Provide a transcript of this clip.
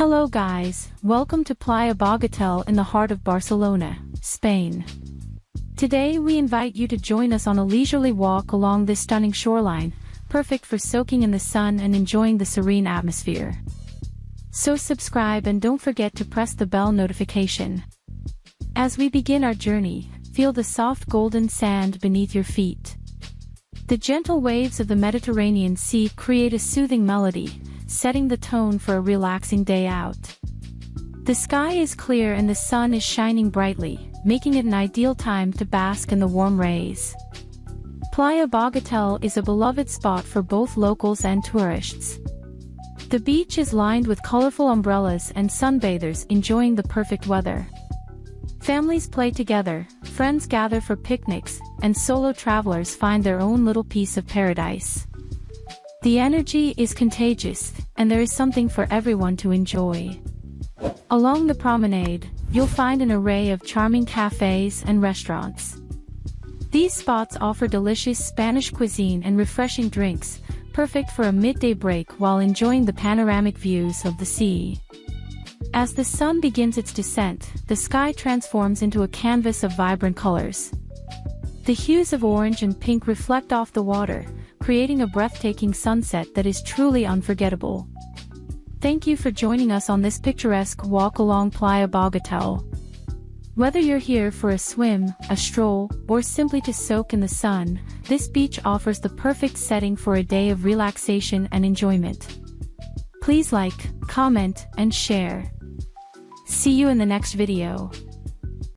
Hello guys, welcome to Playa Bogatell in the heart of Barcelona, Spain. Today we invite you to join us on a leisurely walk along this stunning shoreline, perfect for soaking in the sun and enjoying the serene atmosphere. So subscribe and don't forget to press the bell notification. As we begin our journey, feel the soft golden sand beneath your feet. The gentle waves of the Mediterranean Sea create a soothing melody, setting the tone for a relaxing day out. The sky is clear and the sun is shining brightly, making it an ideal time to bask in the warm rays. Playa Bogatell is a beloved spot for both locals and tourists. The beach is lined with colorful umbrellas and sunbathers enjoying the perfect weather. Families play together, friends gather for picnics, and solo travelers find their own little piece of paradise. The energy is contagious, and there is something for everyone to enjoy. Along the promenade, you'll find an array of charming cafes and restaurants. These spots offer delicious Spanish cuisine and refreshing drinks, perfect for a midday break while enjoying the panoramic views of the sea. As the sun begins its descent, the sky transforms into a canvas of vibrant colors. The hues of orange and pink reflect off the water, creating a breathtaking sunset that is truly unforgettable. Thank you for joining us on this picturesque walk along Playa Bogatell. Whether you're here for a swim, a stroll, or simply to soak in the sun, this beach offers the perfect setting for a day of relaxation and enjoyment. Please like, comment, and share. See you in the next video.